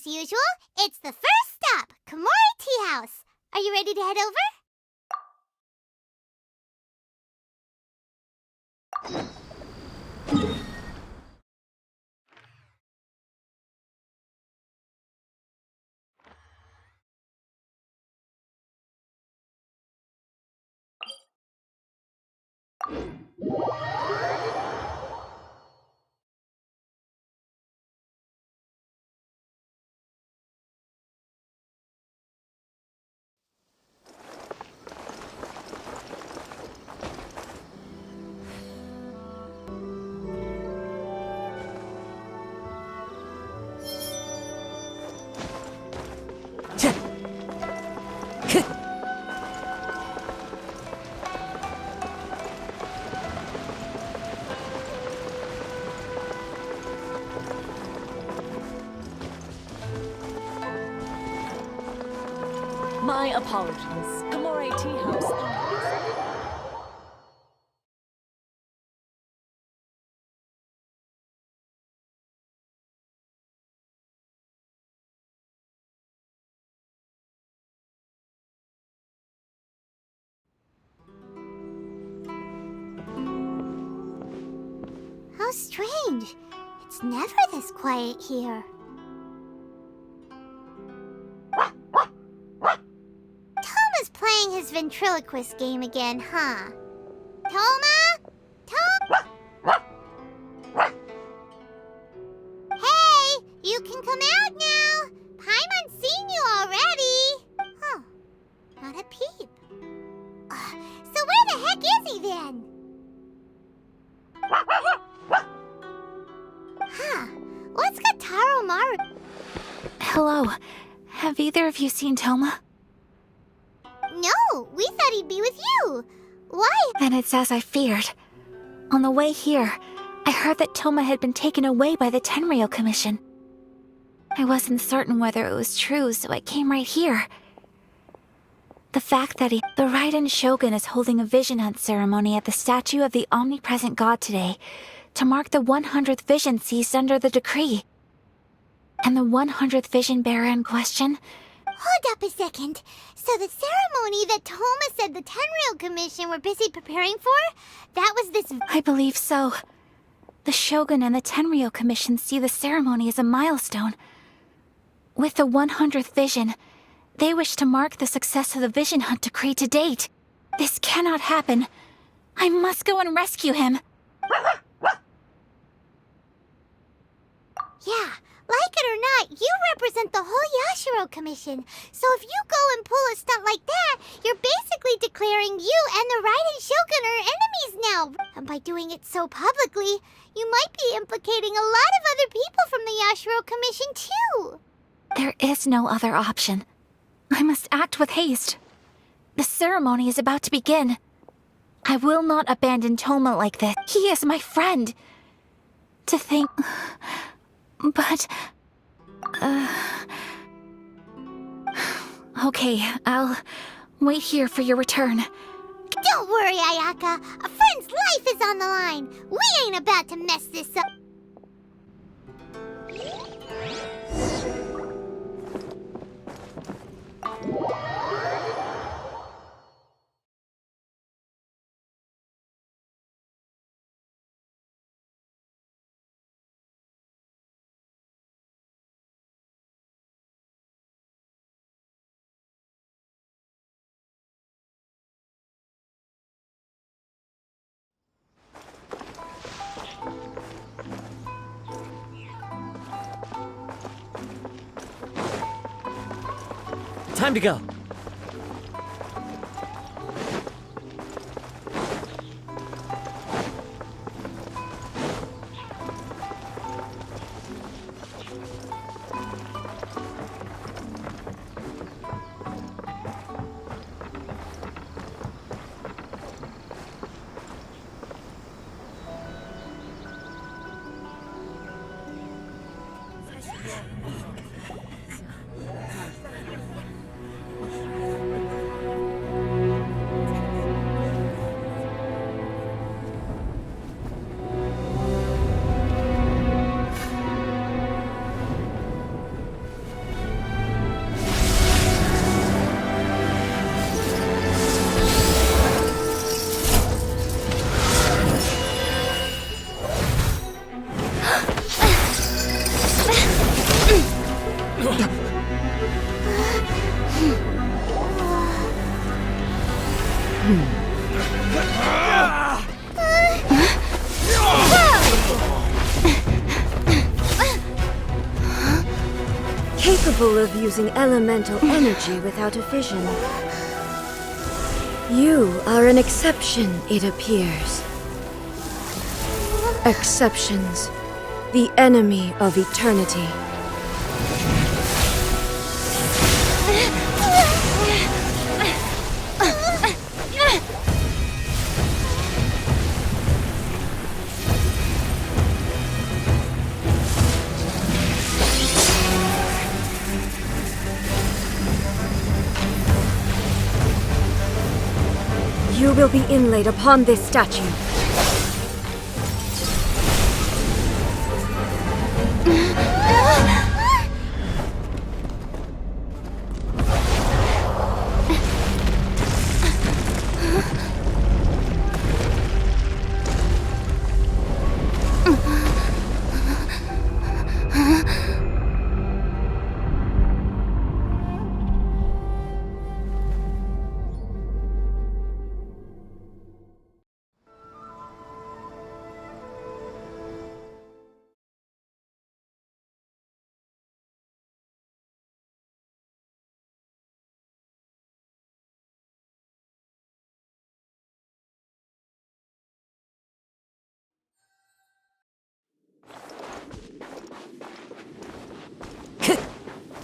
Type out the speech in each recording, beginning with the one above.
as usual, it's the first stop, Komori Tea House. Are you ready to head over? My apologies. Komori Tea House. How strange. It's never this quiet here. Toma's playing his ventriloquist game again, huh? Toma? Toma? Hey, you can come out now. Paimon's seen you already. Huh, not a peep. So where the heck is he then? Huh, what's got Taro Maru? Hello. Have either of you seen Toma? No, we thought he'd be with you. Why? Then it's as I feared. On the way here, I heard that Toma had been taken away by the Tenryou Commission. I wasn't certain whether it was true, so I came right here. The fact that the Raiden Shogun is holding a vision hunt ceremony at the statue of the omnipresent god today to mark the 100th vision seized under the decree. And the 100th vision bearer in question? Hold up a second. So the ceremony that Toma said the Tenryou Commission were busy preparing for? That was this... I believe so. The Shogun and the Tenryou Commission see the ceremony as a milestone. With the 100th vision, they wish to mark the success of the vision hunt decree to date. This cannot happen. I must go and rescue him. Yeah, like it or not, you represent the whole Yashiro Commission. So if you go and pull a stunt like that, you're basically declaring you and the Raiden Shogun are enemies now. And by doing it so publicly, you might be implicating a lot of other people from the Yashiro Commission too. There is no other option. I must act with haste. The ceremony is about to begin. I will not abandon Toma like this. He is my friend. To think... But... Okay, I'll wait here for your return. Don't worry, Ayaka. A friend's life is on the line. We ain't about to mess this up. Time to go. capable of using elemental energy without a fission. You are an exception, it appears. Exceptions, the enemy of eternity. You will be inlaid upon this statue.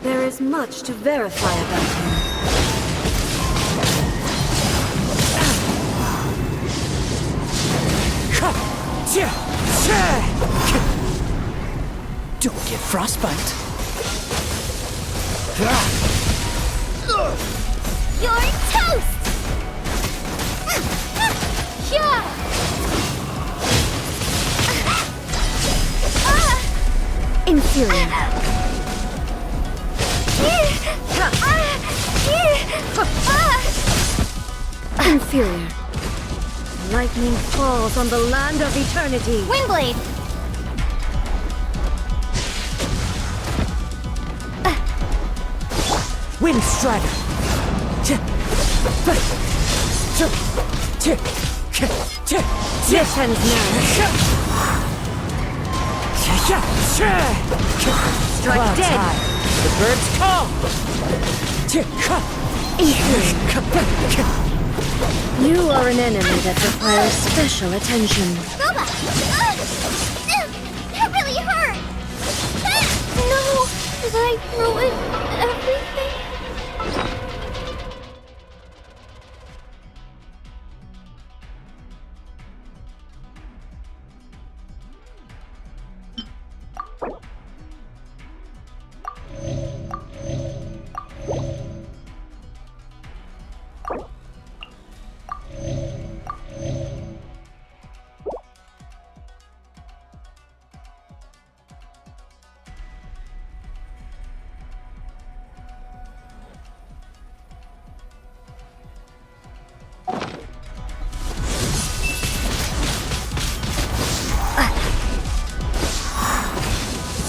There is much to verify about him. Don't get frostbite. You're toast! Inferior. Inferior. Lightning falls on the land of eternity. Windblade! Wind Strider. This ends now. Strike Cloud dead. time. The birds call. You are an enemy that requires special attention. Boba! That really hurt! No! Did I ruin everything?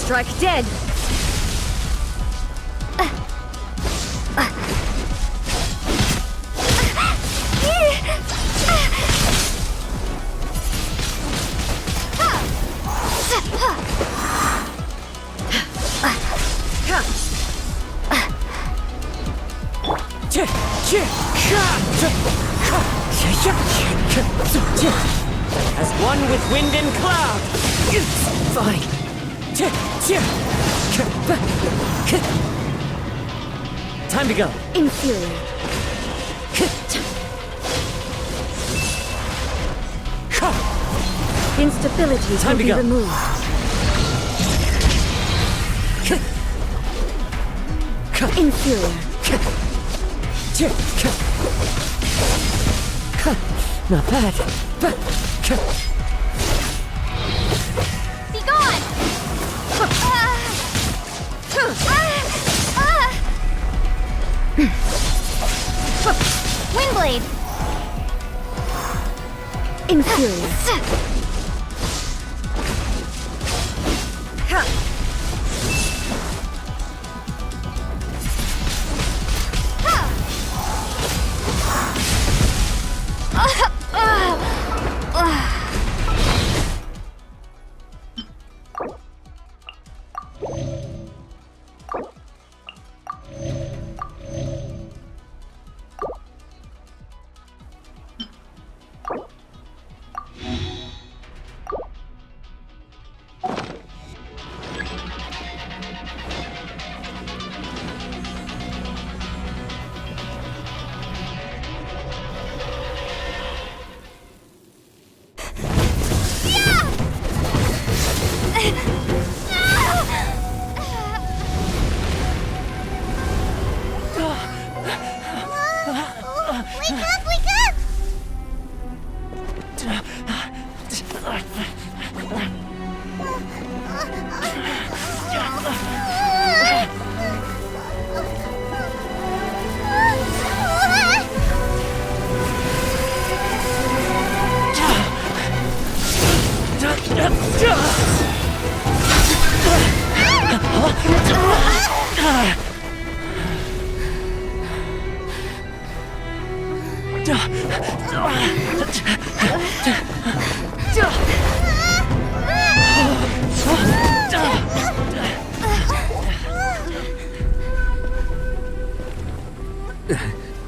Strike dead. As one with wind and cloud. Fine. Time to go. Inferior. Instability Time to will be go. removed. Inferior. Not bad. Be gone! Windblade! Inferior.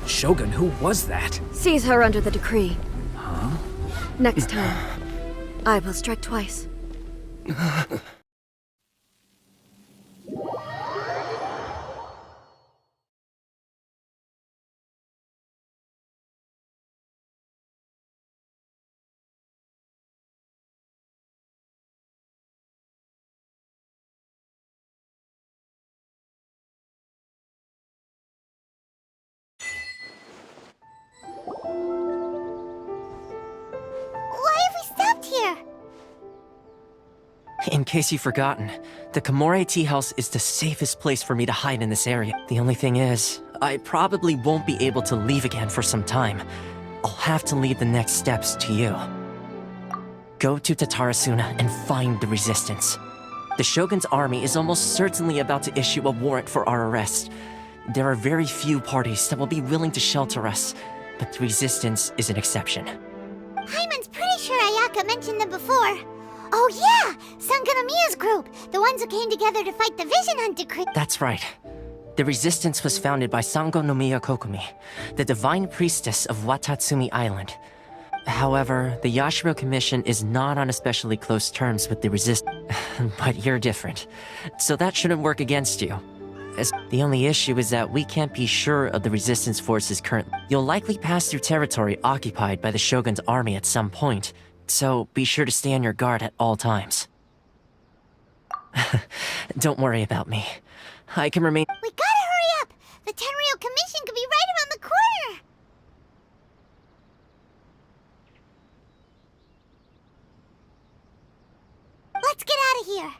Shogun, who was that? Seize her under the decree. Next time, I will strike twice. Why have we stopped here? In case you've forgotten, the Komore Tea House is the safest place for me to hide in this area. The only thing is, I probably won't be able to leave again for some time. I'll have to leave the next steps to you. Go to Tatarasuna and find the resistance. The Shogun's army is almost certainly about to issue a warrant for our arrest. There are very few parties that will be willing to shelter us, but the resistance is an exception. Paimon's pretty sure Ayaka mentioned them before. Oh yeah! Sanganamiya's group! The ones who came together to fight the Vision Hunt decree. That's right. The resistance was founded by Sango no Miya Kokumi, the divine priestess of Watatsumi Island. However, the Yashiro Commission is not on especially close terms with the resistance. But you're different, so that shouldn't work against you. The only issue is that we can't be sure of the resistance forces currently. You'll likely pass through territory occupied by the Shogun's army at some point, so be sure to stay on your guard at all times. Don't worry about me. I can remain— We gotta hurry up! The Tenryou Commission could be right around the corner! Let's get out of here!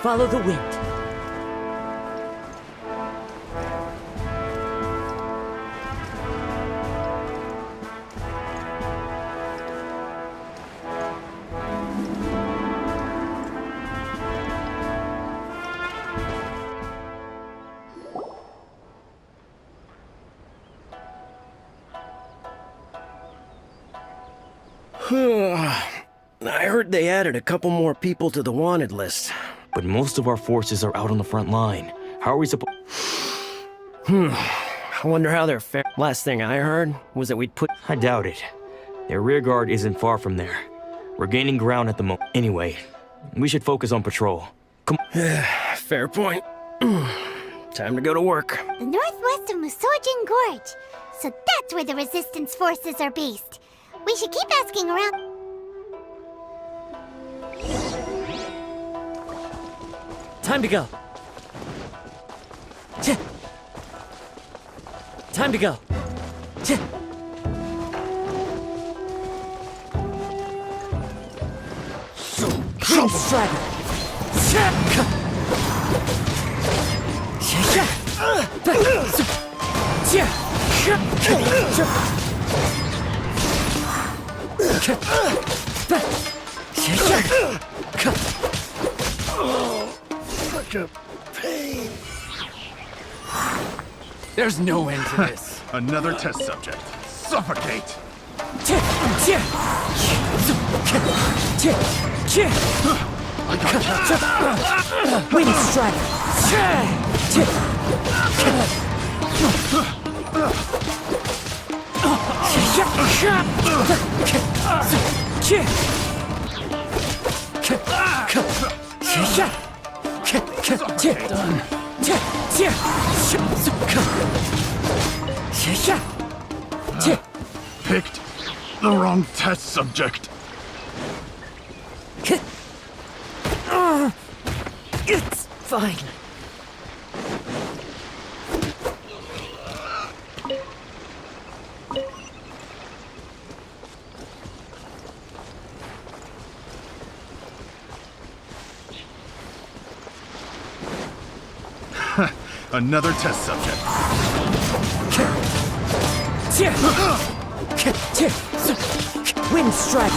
Follow the wind. I heard they added a couple more people to the wanted list. But most of our forces are out on the front line. How are we supposed— I wonder how they're fair. Last thing I heard was that we'd put— I doubt it. Their rear guard isn't far from there. We're gaining ground at the moment. Anyway, we should focus on patrol. Come on. Fair point. Time to go to work. The northwest of Musojin Gorge. So that's where the resistance forces are based. We should keep asking around. Time to go. Time to go. Green Strider. Such a pain. There's no end to this. Another test subject. Suffocate! I got captured. Wind Strider. Picked the wrong test subject. It's fine. Another test subject. Wind strike.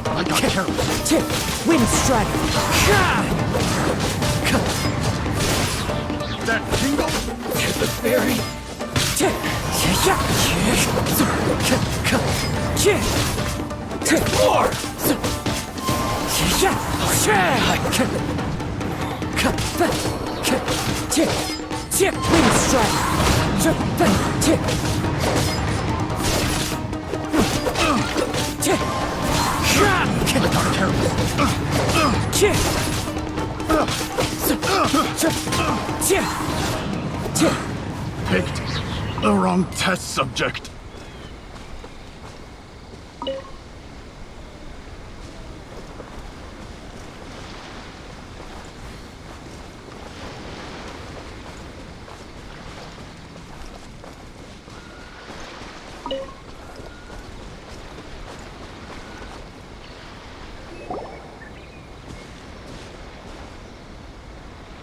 I got careless. Wind strike. That tingle? The fairy. More. Wind strike. I got careless. Picked the wrong test subject.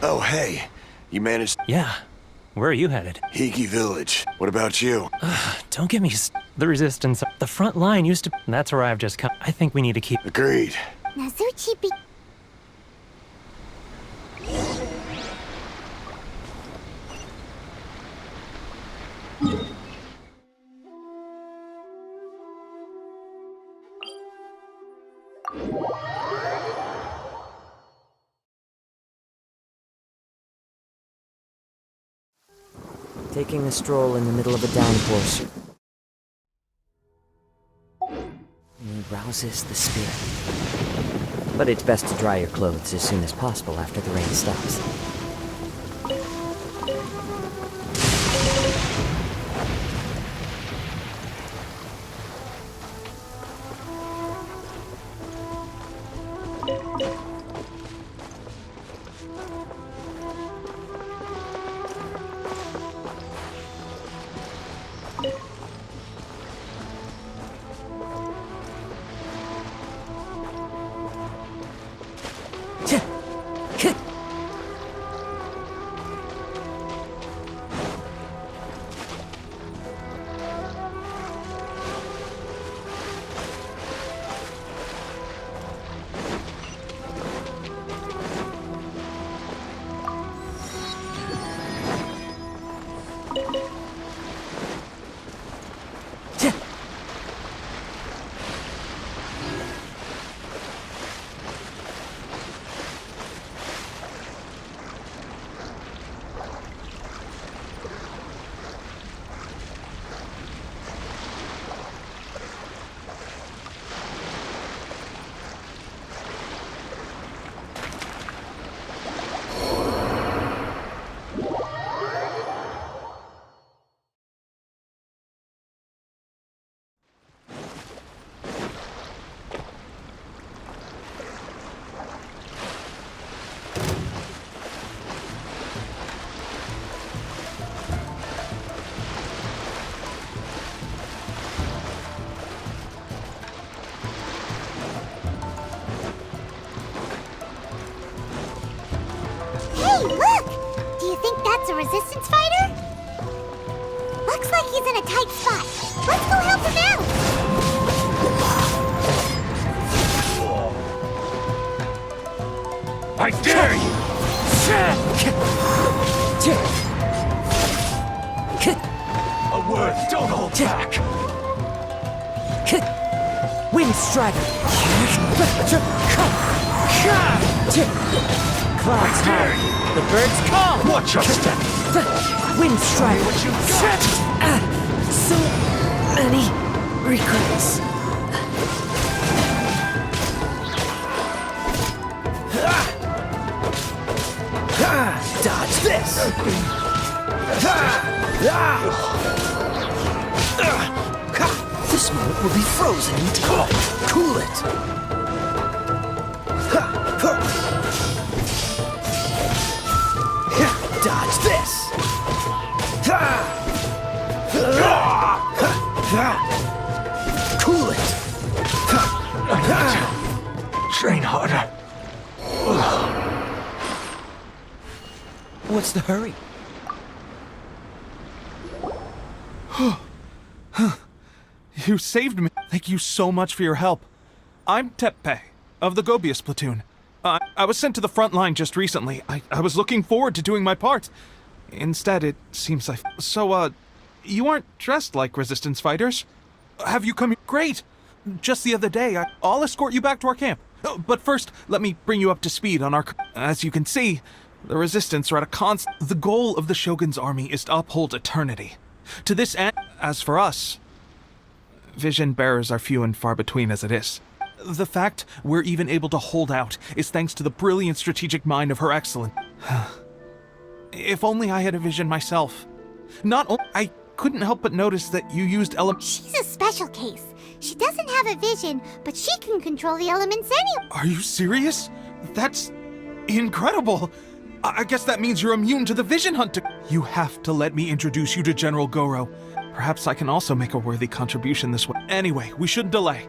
Oh, hey. You managed Yeah. Where are you headed? Hiki Village. What about you? Don't get me the resistance. The front line used to... That's where I've just come. I think we need to keep... Agreed. Nazuchi be... Taking a stroll in the middle of a downpour rouses the spirit. But it's best to dry your clothes as soon as possible after the rain stops. A resistance fighter? Looks like he's in a tight spot. Let's go help him out! I dare you! A word Wind Strider! Clouds high, the birds call! Watch your step! Wind Strider! What you got? So many regrets. Dodge this! This moment will be frozen in time. Cool it! Dodge this! Cool it! Train harder. What's the hurry? You saved me. Thank you so much for your help. I'm Teppei, of the Gobius platoon. I was sent to the front line just recently. I was looking forward to doing my part. Instead, it seems I... So, you aren't dressed like resistance fighters. Have you come here? Great! Just the other day, I'll escort you back to our camp. But first, let me bring you up to speed on our... As you can see, the resistance are at a constant... The goal of the Shogun's army is to uphold eternity. To this end, as for us, vision bearers are few and far between as it is. The fact we're even able to hold out is thanks to the brilliant strategic mind of Her Excellence. If only I had a vision myself. Not only... I couldn't help but notice that you used She's a special case. She doesn't have a vision, but she can control the elements anyway. Are you serious? That's incredible. I guess that means you're immune to the vision hunter. You have to let me introduce you to General Goro. Perhaps I can also make a worthy contribution this way. Anyway, we shouldn't delay.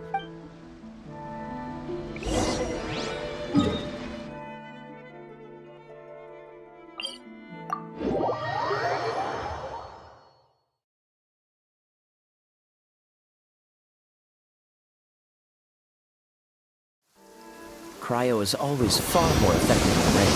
Cryo is always far more effective than rain.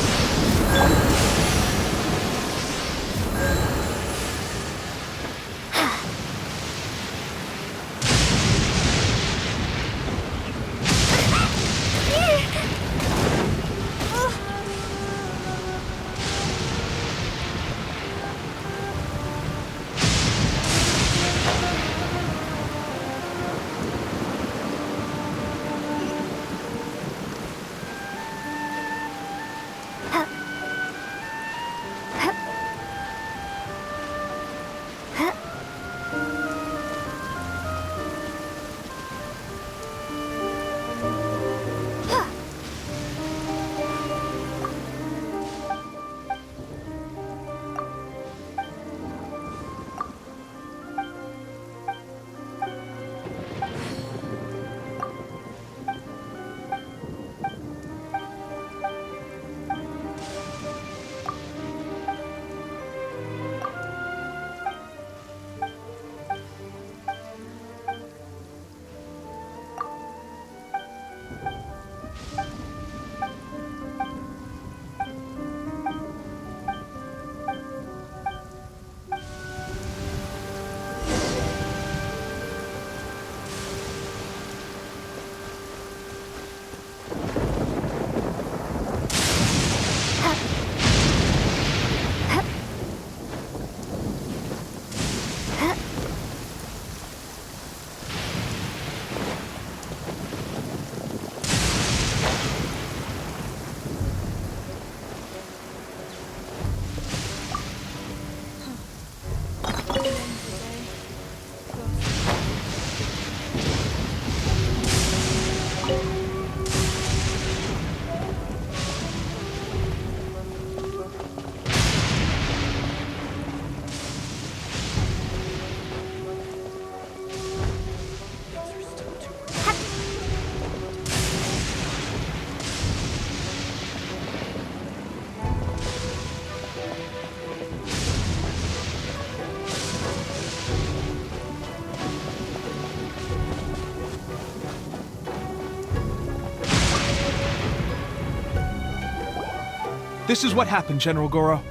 This is what happened, General Goro.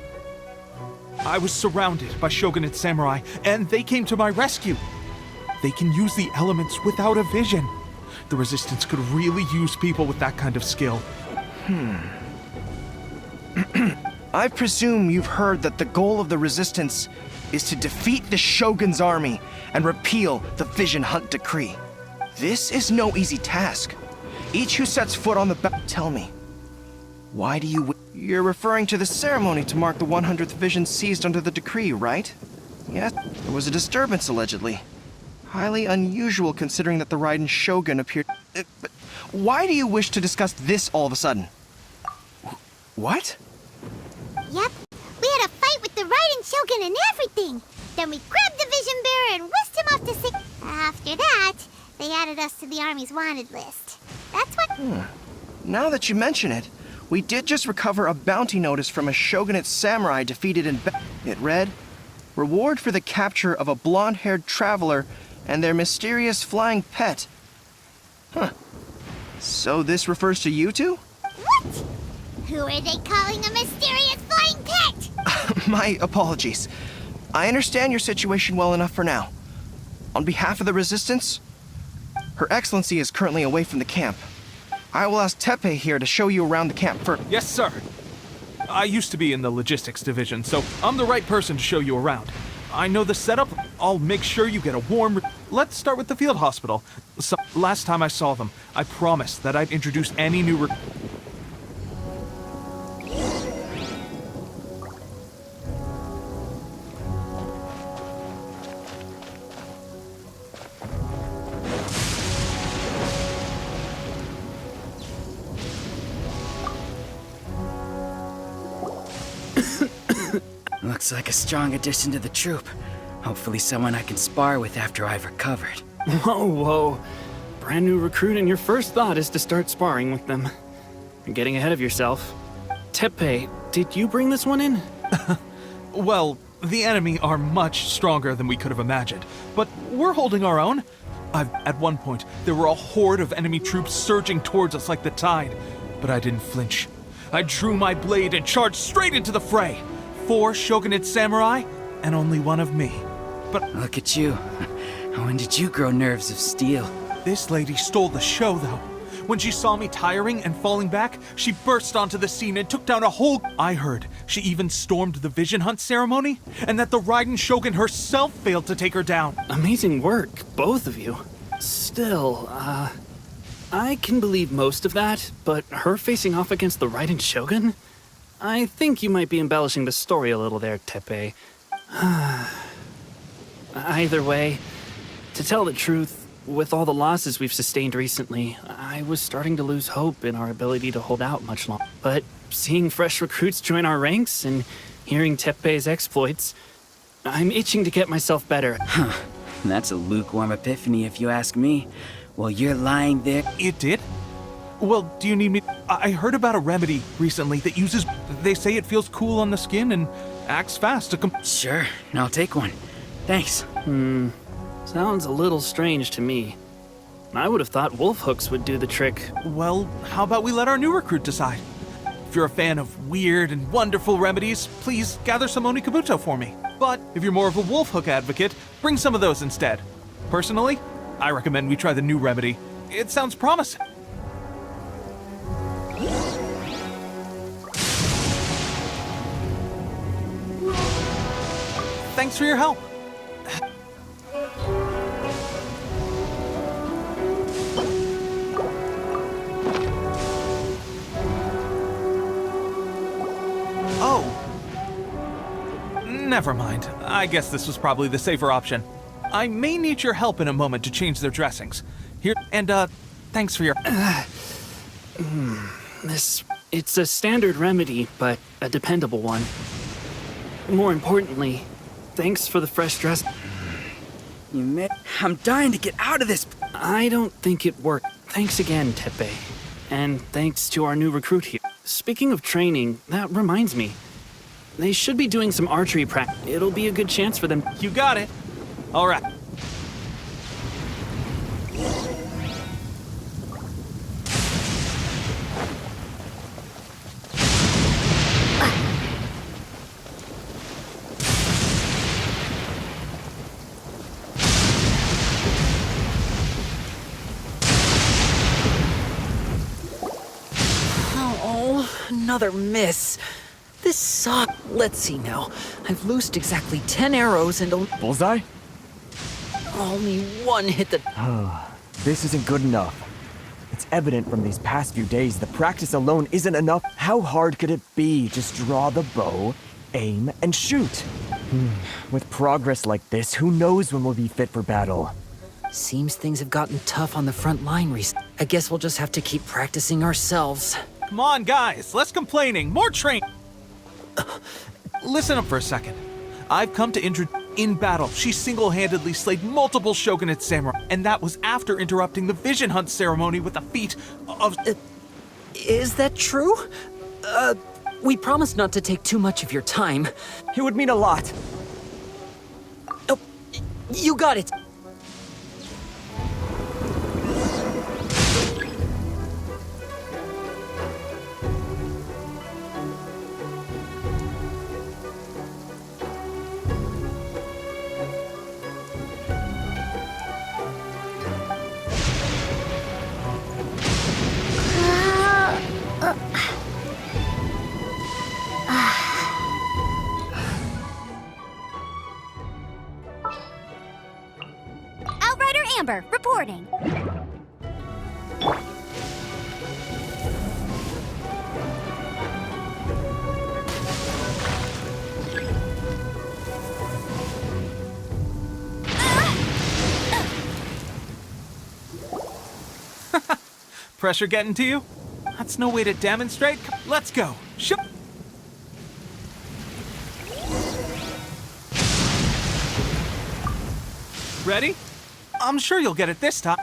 I was surrounded by Shogunate samurai, and they came to my rescue. They can use the elements without a vision. The Resistance could really use people with that kind of skill. I presume you've heard that the goal of the Resistance is to defeat the Shogun's army and repeal the Vision Hunt Decree. This is no easy task. Each who sets foot on the tell me, why do you... You're referring to the ceremony to mark the 100th Vision seized under the decree, right? Yes, there was a disturbance allegedly. Highly unusual considering that the Raiden Shogun appeared... but why do you wish to discuss this all of a sudden? What? Yep, we had a fight with the Raiden Shogun and everything. Then we grabbed the Vision Bearer and whisked him off to sea. After that, they added us to the Army's wanted list. That's what... Now that you mention it, we did just recover a bounty notice from a shogunate samurai defeated in It read, "Reward for the capture of a blonde-haired traveler and their mysterious flying pet." Huh. So this refers to you two? What? Who are they calling a mysterious flying pet? My apologies. I understand your situation well enough for now. On behalf of the Resistance, Her Excellency is currently away from the camp. I will ask Teppei here to show you around the camp first. Yes, sir. I used to be in the logistics division, so I'm the right person to show you around. I know the setup. I'll make sure you get a warm... Let's start with the field hospital. So, last time I saw them, I promised that I'd introduce any new... Looks like a strong addition to the troop. Hopefully someone I can spar with after I've recovered. Whoa. Brand new recruit and your first thought is to start sparring with them. You're getting ahead of yourself. Teppei, did you bring this one in? Well, the enemy are much stronger than we could have imagined, but we're holding our own. At one point, there were a horde of enemy troops surging towards us like the tide, but I didn't flinch. I drew my blade and charged straight into the fray. 4 shogunate samurai, and only one of me. But look at you. When did you grow nerves of steel? This lady stole the show, though. When she saw me tiring and falling back, she burst onto the scene and took down a whole... I heard she even stormed the Vision Hunt ceremony, and that the Raiden Shogun herself failed to take her down. Amazing work, both of you. Still, I can believe most of that, but her facing off against the Raiden Shogun? I think you might be embellishing the story a little there, Teppei. Either way, to tell the truth, with all the losses we've sustained recently, I was starting to lose hope in our ability to hold out much longer. But seeing fresh recruits join our ranks and hearing Teppei's exploits, I'm itching to get myself better. Huh. That's a lukewarm epiphany if you ask me. Well, you're lying there. It did? Well, do you need me? I heard about a remedy recently that uses... They say it feels cool on the skin and acts fast to Sure, I'll take one. Thanks. Sounds a little strange to me. I would have thought wolf hooks would do the trick. Well, how about we let our new recruit decide? If you're a fan of weird and wonderful remedies, please gather some Onikabuto for me. But if you're more of a wolf hook advocate, bring some of those instead. Personally, I recommend we try the new remedy. It sounds promising. Thanks for your help. Oh. Never mind. I guess this was probably the safer option. I may need your help in a moment to change their dressings. Here, and thanks for your... It's a standard remedy, but a dependable one. More importantly, thanks for the fresh dress. I'm dying to get out of this. I don't think it worked. Thanks again, Teppei. And thanks to our new recruit here. Speaking of training, that reminds me. They should be doing some archery practice. It'll be a good chance for them. You got it. All right. another miss. This sucks. Let's see now. I've loosed exactly 10 arrows and Bullseye? only one hit the... This isn't good enough. It's evident from these past few days the practice alone isn't enough. How hard could it be? Just draw the bow, aim, and shoot. With progress like this, who knows when we'll be fit for battle? Seems things have gotten tough on the front line recently. I guess we'll just have to keep practicing ourselves. Come on, guys, less complaining, more train. Listen up for a second. I've come to in battle, she single-handedly slayed multiple shogunate samurai, and that was after interrupting the vision hunt ceremony with a feat of... Is that true? We promised not to take too much of your time. It would mean a lot. Oh, you got it. Outrider Amber, reporting. Pressure getting to you? That's no way to demonstrate. Let's go. Ready? I'm sure you'll get it this time.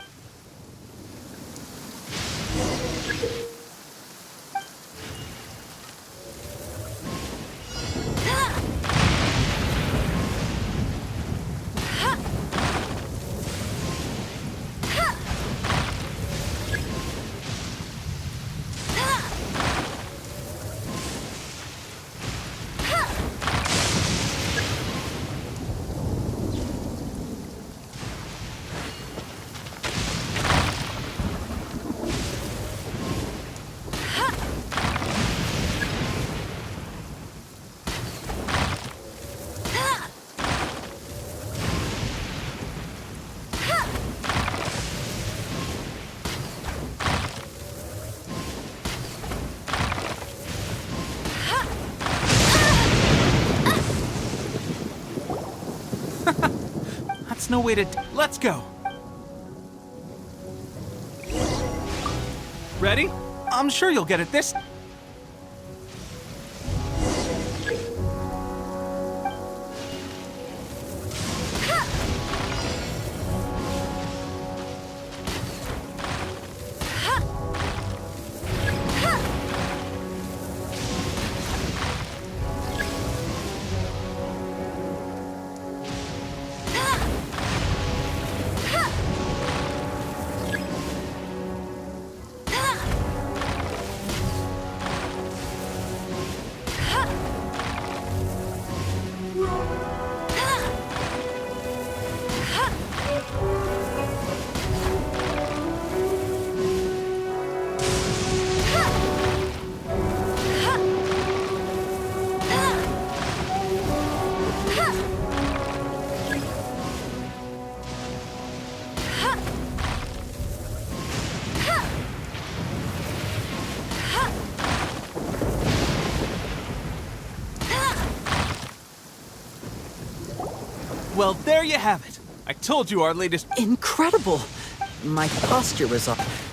That's no way to... Let's go. Ready? I'm sure you'll get it this... Well, there you have it. I told you our latest... Incredible! My posture was off.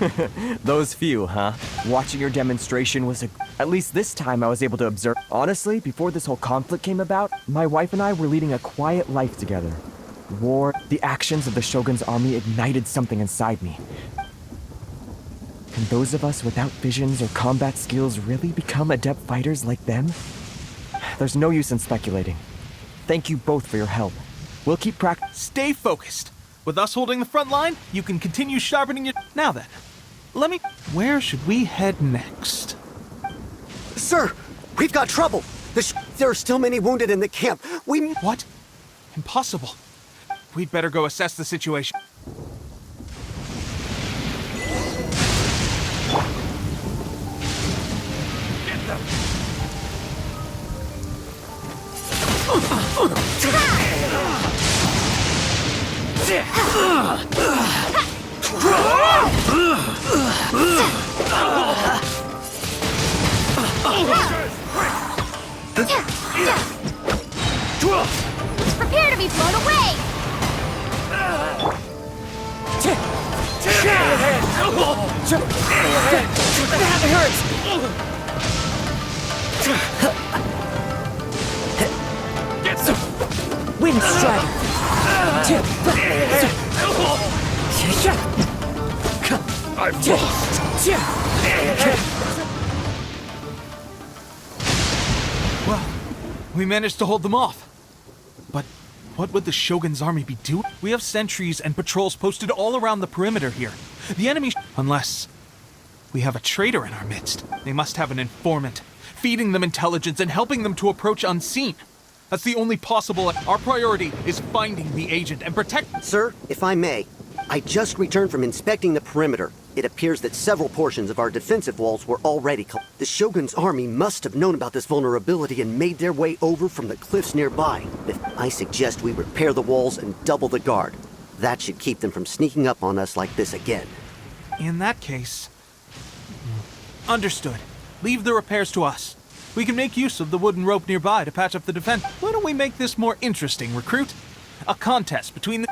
Those few, huh? Watching your demonstration was at least this time I was able to observe. Honestly, before this whole conflict came about, my wife and I were leading a quiet life together. War, the actions of the Shogun's army ignited something inside me. Can those of us without visions or combat skills really become adept fighters like them? There's no use in speculating. Thank you both for your help. We'll keep practicing. Stay focused. With us holding the front line, you can continue sharpening your... Now then, let me... Where should we head next? Sir, we've got trouble. There are still many wounded in the camp. What? Impossible. We'd better go assess the situation. Get Prepare to be blown away! That hurts! Get some! Wind Strider! I've lost! Well, we managed to hold them off. But what would the Shogun's army be doing? We have sentries and patrols posted all around the perimeter here. The enemy, unless we have a traitor in our midst. They must have an informant, feeding them intelligence and helping them to approach unseen. That's the only possible. Our priority is finding the agent and protect. Sir, if I may, I just returned from inspecting the perimeter. It appears that several portions of our defensive walls were already The Shogun's army must have known about this vulnerability and made their way over from the cliffs nearby. I suggest we repair the walls and double the guard. That should keep them from sneaking up on us like this again. In that case... Understood. Leave the repairs to us. We can make use of the wooden rope nearby to patch up the defense. Why don't we make this more interesting, recruit? A contest between the...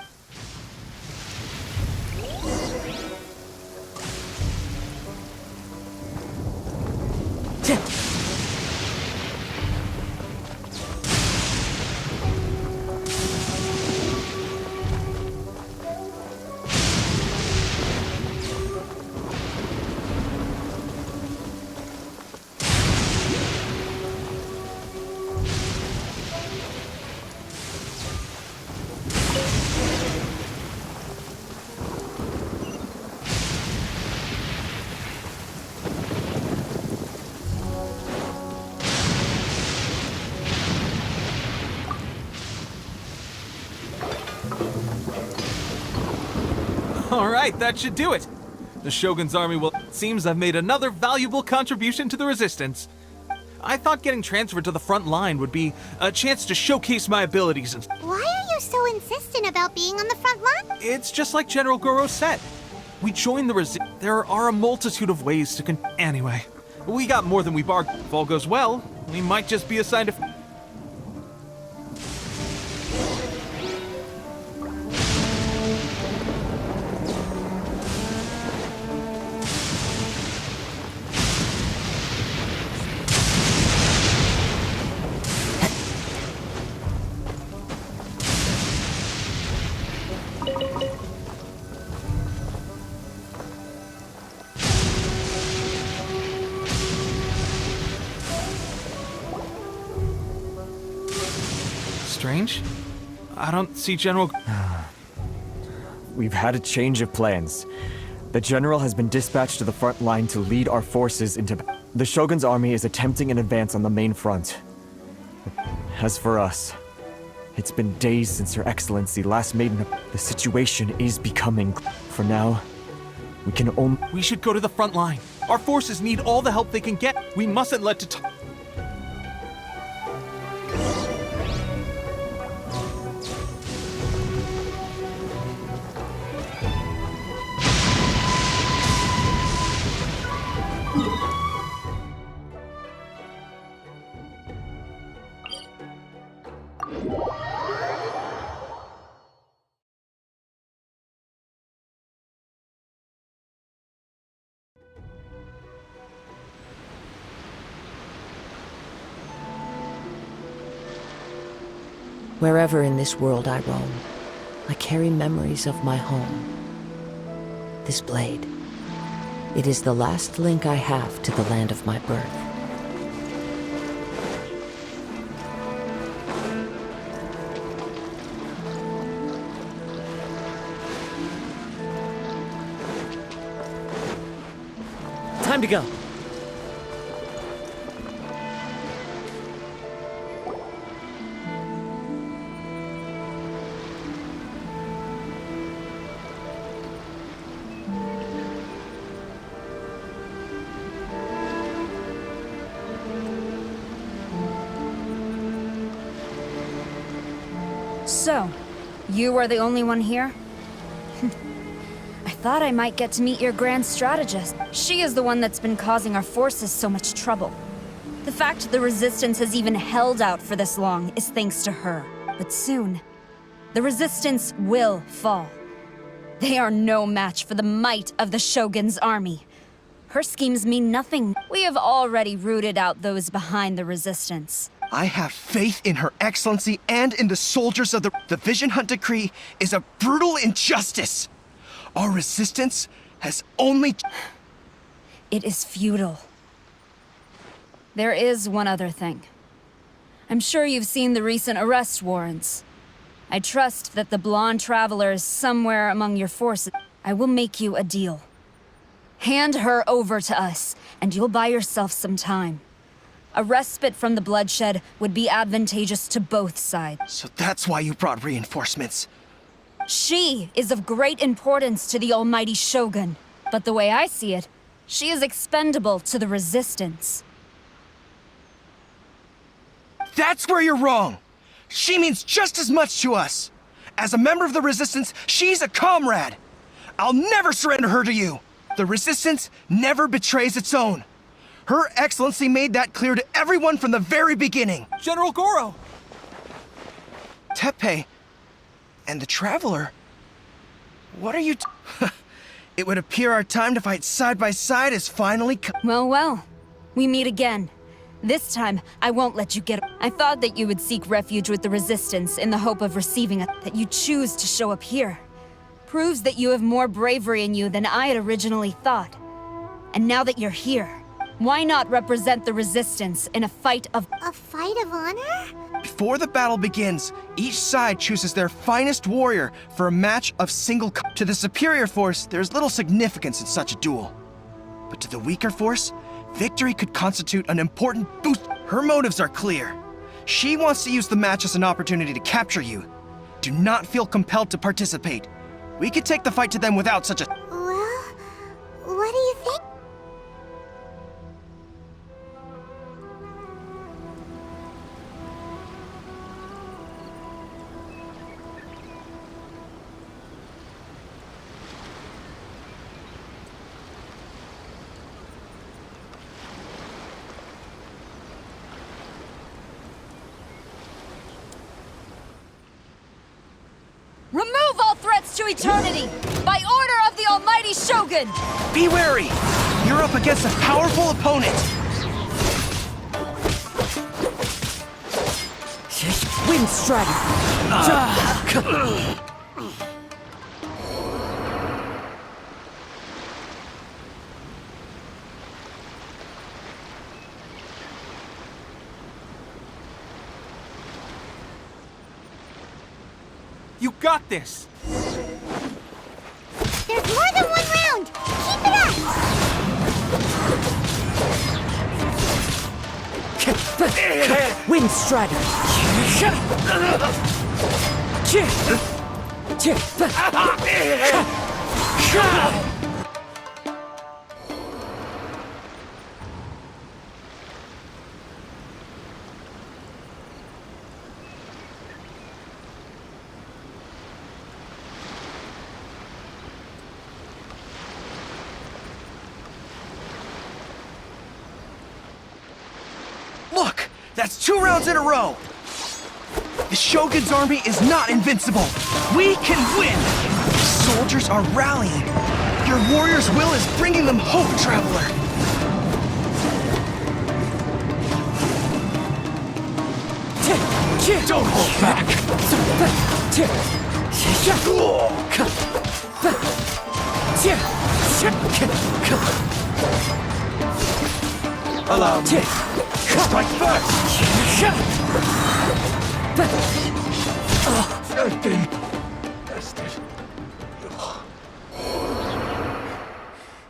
Alright, that should do it. The Shogun's army will... Seems I've made another valuable contribution to the resistance. I thought getting transferred to the front line would be a chance to showcase my abilities and... Why are you so insistent about being on the front line? It's just like General Goro said. We joined the There are a multitude of ways to Anyway, we got more than we bargained. If all goes well, we might just be assigned a... Strange. I don't see General... We've had a change of plans. The General has been dispatched to the front line to lead our forces into... The Shogun's army is attempting an advance on the main front. As for us, it's been days since Her Excellency last made The situation is becoming... For now, we can only... We should go to the front line. Our forces need all the help they can get. We mustn't let to... Wherever in this world I roam, I carry memories of my home. This blade, it is the last link I have to the land of my birth. Time to go. So, you are the only one here? I thought I might get to meet your grand strategist. She is the one that's been causing our forces so much trouble. The fact the Resistance has even held out for this long is thanks to her. But soon, the Resistance will fall. They are no match for the might of the Shogun's army. Her schemes mean nothing. We have already rooted out those behind the Resistance. I have faith in Her Excellency and in the soldiers of the Vision Hunt Decree is a brutal injustice. Our resistance has only... It is futile. There is one other thing. I'm sure you've seen the recent arrest warrants. I trust that the blonde traveler is somewhere among your forces. I will make you a deal. Hand her over to us, and you'll buy yourself some time. A respite from the bloodshed would be advantageous to both sides. So that's why you brought reinforcements. She is of great importance to the almighty Shogun. But the way I see it, she is expendable to the Resistance. That's where you're wrong. She means just as much to us. As a member of the Resistance, she's a comrade. I'll never surrender her to you. The Resistance never betrays its own. Her Excellency made that clear to everyone from the very beginning. General Goro! Teppei and the Traveler? What are you It would appear our time to fight side by side is finally come. Well, we meet again. This time, I won't let you get... I thought that you would seek refuge with the Resistance in the hope of receiving it. That you choose to show up here proves that you have more bravery in you than I had originally thought. And now that you're here, why not represent the Resistance in a fight of... A fight of honor? Before the battle begins, each side chooses their finest warrior for a match of single... To the superior force, there's little significance in such a duel. But to the weaker force, victory could constitute an important boost. Her motives are clear. She wants to use the match as an opportunity to capture you. Do not feel compelled to participate. We could take the fight to them without such a... Well, what do you think? Remove all threats to eternity! By order of the almighty Shogun! Be wary! You're up against a powerful opponent! Wind Strider! You got this! There's more than one round! Keep it up! Wind Strider! Look! That's 2 rounds in a row! The Shogun's army is not invincible! We can win! The soldiers are rallying! Your warrior's will is bringing them hope, Traveler! Don't hold back! Allow me. Strike first! Filthy bastard.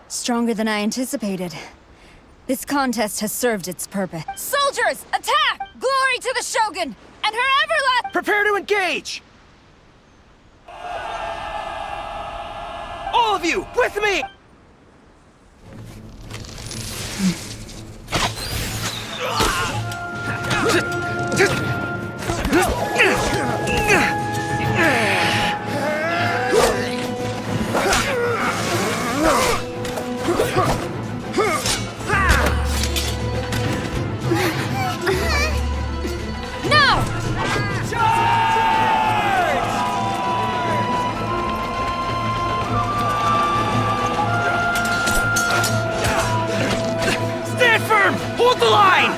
Stronger than I anticipated. This contest has served its purpose. Soldiers, attack! Glory to the Shogun! And her everlasting... Prepare to engage! All of you, with me! Hold the line!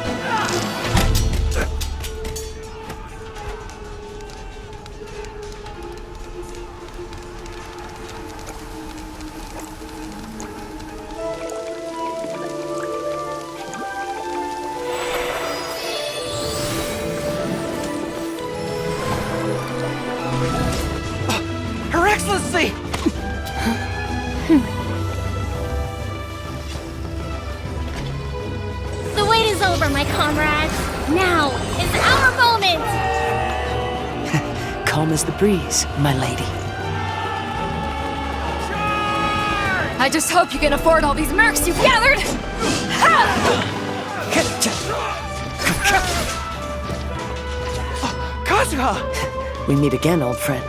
Her Excellency! The wait is over, my comrades. Now is our moment! Calm as the breeze, my lady. I just hope you can afford all these mercs you've gathered! Kazuha! We meet again, old friend.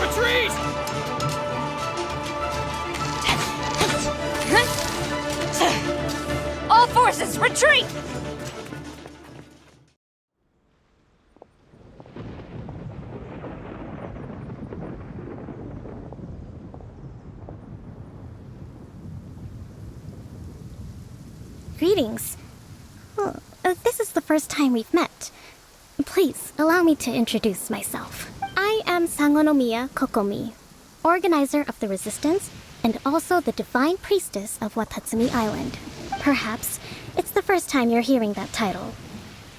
Retreat! All forces, retreat! Greetings. Well, this is the first time we've met. Please, allow me to introduce myself. I am Sangonomiya Kokomi, organizer of the Resistance, and also the Divine Priestess of Watatsumi Island. Perhaps it's the first time you're hearing that title.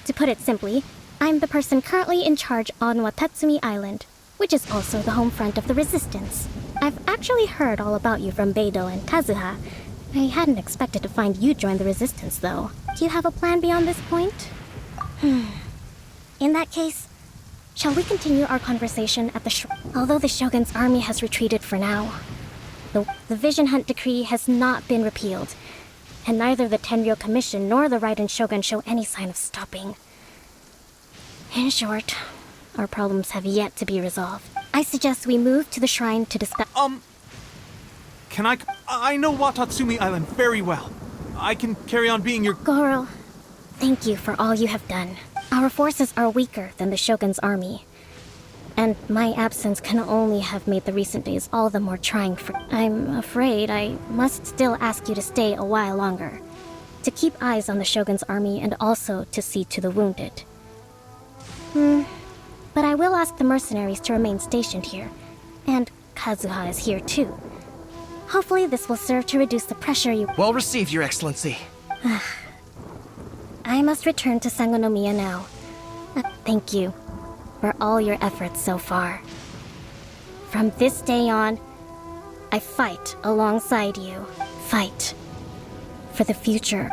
To put it simply, I'm the person currently in charge on Watatsumi Island, which is also the home front of the Resistance. I've actually heard all about you from Beidou and Kazuha. I hadn't expected to find you join the Resistance, though. Do you have a plan beyond this point? In that case, shall we continue our conversation at the Although the Shogun's army has retreated for now, the Vision Hunt Decree has not been repealed, and neither the Tenryou Commission nor the Raiden Shogun show any sign of stopping. In short, our problems have yet to be resolved. I suggest we move to the shrine to discuss— Can I know Watatsumi Island very well. I can carry on being your— Goro, thank you for all you have done. Our forces are weaker than the Shogun's army, and my absence can only have made the recent days all the more trying for— I'm afraid I must still ask you to stay a while longer, to keep eyes on the Shogun's army and also to see to the wounded. But I will ask the mercenaries to remain stationed here, and Kazuha is here too. Hopefully this will serve to reduce the pressure you— Well received, Your Excellency. I must return to Sangonomiya now. Thank you for all your efforts so far. From this day on, I fight alongside you. Fight for the future